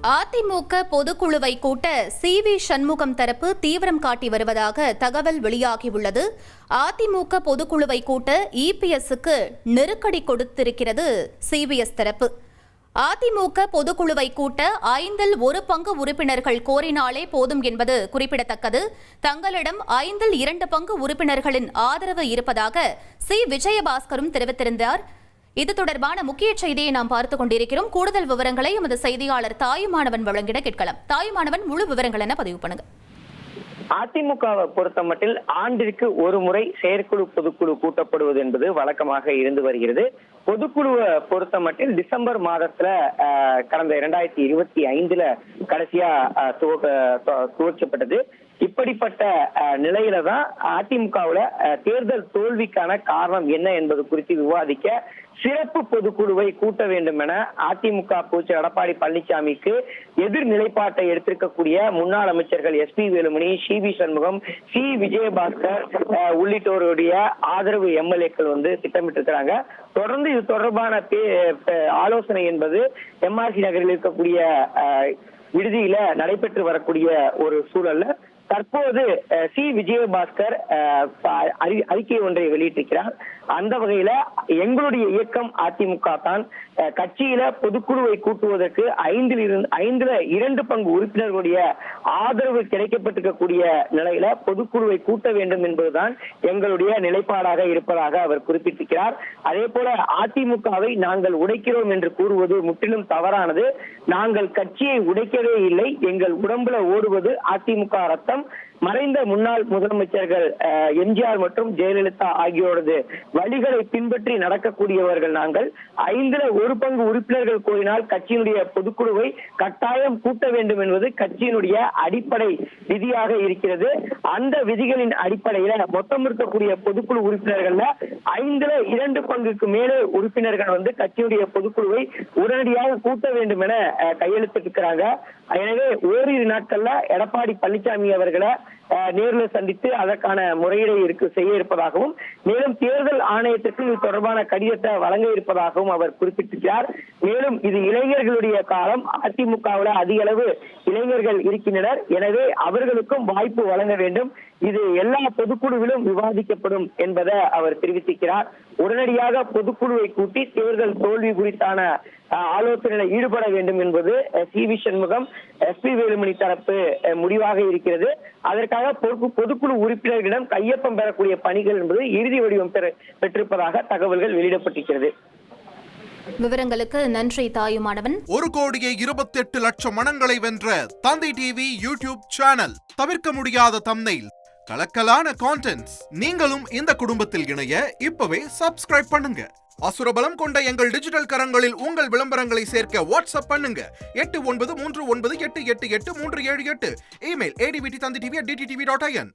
அதிமுக பொதுக்குழுவை கூட்ட சி.வி. சண்முகம் தரப்பு தீவிரம் காட்டி வருவதாக தகவல் வெளியாகியுள்ளது. அதிமுக பொதுக்குழுவை கூட்ட இபிஎஸ்க்கு நெருக்கடி கொடுத்திருக்கிறது சிபிஎஸ் தரப்பு. அதிமுக பொதுக்குழுவை கூட்ட 1/5 பங்கு உறுப்பினர்கள் கோரினாலே போதும் என்பது குறிப்பிடத்தக்கது. தங்களிடம் 2 உறுப்பினர்களின் ஆதரவு இருப்பதாக சி. விஜயபாஸ்கரும் தெரிவித்திருந்தார். இது தொடர்பான முக்கிய செய்தியை நாம் பார்த்துக் கொண்டிருக்கிறோம். கூடுதல் விவரங்களை எமது செய்தியாளர் தாயுமானவன் வழங்கிட கேட்கலாம். தாயுமானவன், முழு விவரங்கள் என்ன பதிவு பண்ணுங்க. அதிமுகவை பொறுத்தமட்டில் ஆண்டிற்கு ஒரு முறை செயற்குழு பொதுக்குழு கூட்டப்படுவது என்பது வழக்கமாக இருந்து வருகிறது. பொதுக்குழுவை பொறுத்தமட்டில் டிசம்பர் மாதத்துல கடந்த 2025 கடைசியா துவக்கப்பட்டது. இப்படிப்பட்ட நிலையில தான் அதிமுகவுல தேர்தல் தோல்விக்கான காரணம் என்ன என்பது குறித்து விவாதிக்க சிறப்பு பொதுக்குழுவை கூட்ட வேண்டும் என அதிமுக பொதுச்செயலாளர் எடப்பாடி பழனிசாமிக்கு எதிர் நிலைப்பாட்டை எடுத்திருக்கக்கூடிய முன்னாள் அமைச்சர்கள் S P. Velumani, C V. Shanmugam, C. Vijayabaskar உள்ளிட்டோருடைய ஆதரவு எம்எல்ஏக்கள் திட்டமிட்டிருக்கிறாங்க. தொடர்ந்து இது தொடர்பான ஆலோசனை என்பது எம்ஆர்சி நகரில் இருக்கக்கூடிய விடுதியில நடைபெற்று வரக்கூடிய ஒரு சூழல்ல தற்போது சி. விஜயபாஸ்கர் அறிக்கை ஒன்றை வெளியிட்டிருக்கிறார். அந்த வகையில எங்களுடைய இயக்கம் அதிமுக தான் கட்சியில பொதுக்குழுவை கூட்டுவதற்கு 2 பங்கு உறுப்பினர்களுடைய ஆதரவு கிடைக்கப்பட்டிருக்கக்கூடிய நிலையில பொதுக்குழுவை கூட்ட வேண்டும் என்பதுதான் எங்களுடைய நிலைப்பாடாக இருப்பதாக அவர் குறிப்பிட்டிருக்கிறார். அதே போல அதிமுகவை நாங்கள் உடைக்கிறோம் என்று கூறுவது முற்றிலும் தவறானது. நாங்கள் கட்சியை உடைக்கவே இல்லை. எங்கள் உடம்புல ஓடுவது அதிமுக ரத்தம். மறைந்த முன்னாள் முதலமைச்சர்கள் எம்ஜிஆர் மற்றும் ஜெயலலிதா ஆகியோரது வழிகளை பின்பற்றி நடக்கக்கூடியவர்கள் நாங்கள். 1/5 பங்கு உறுப்பினர்கள் கோரினால் கட்சியினுடைய பொதுக்குழுவை கட்டாயம் கூட்ட வேண்டும் என்பது கட்சியினுடைய அடிப்படை விதியாக இருக்கிறது. அந்த விதிகளின் அடிப்படையில மொத்தம் இருக்கக்கூடிய பொதுக்குழு உறுப்பினர்கள்ல 2 பங்குக்கு மேலே உறுப்பினர்கள் கட்சியினுடைய பொதுக்குழுவை உடனடியாக கூட்ட வேண்டும் என கையெழுத்திட்டிருக்கிறாங்க. எனவே ஓரிரு நாட்கள்ல எடப்பாடி பழனிசாமி அவர்களை நேரில் சந்தித்து அதற்கான முறையீடை செய்ய இருப்பதாகவும் மேலும் தேர்தல் ஆணையத்திற்கு இது தொடர்பான கடிதத்தை வழங்க இருப்பதாகவும் அவர் குறிப்பிட்டிருக்கிறார். மேலும் இது இளைஞர்களுடைய காலம். அதிமுகவில் அதிக அளவு இளைஞர்கள் இருக்கின்றனர். எனவே அவர்களுக்கும் வாய்ப்பு வழங்க வேண்டும். இது எல்லா பொதுக்குழுவிலும் விவாதிக்கப்படும் என்பதை அவர் தெரிவித்திருக்கிறார். உடனடியாக பொதுக்குழுவை கூட்டி தேர்தல் தோல்வி குறித்தான ஆலோசனையில் ஈடுபட வேண்டும் என்பது சி.வி. சண்முகம், எஸ்.பி. வேலுமணி தரப்பு முடிவாக இருக்கிறது. அதற்காக பொதுக்குழு உறுப்பினர்களிடம் கையொப்பம் பெறக்கூடிய பணிகள் என்பது இறுதி வடிவம் பெற்றிருப்பதாக தகவல்கள் வெளியிடப்பட்டிருக்கிறது. விவரங்களுக்கு நன்றி தாயுமானவன். 1,28,00,000 மனங்களை வென்ற தந்தி டிவி யூடியூப் சேனல். தவிர்க்க முடியாத தம்ப்நெயில், கலக்கலான கான்டென்ட்ஸ். நீங்களும் இந்த குடும்பத்தில் இணைய இப்பவே சப்ஸ்கிரைப் பண்ணுங்க. அசுரபலம் கொண்ட எங்கள் டிஜிட்டல் கரங்களில் உங்கள் விளம்பரங்களை சேர்க்க வாட்ஸ்அப் பண்ணுங்க. 8939888838. Email advtthanditv@dttv.in.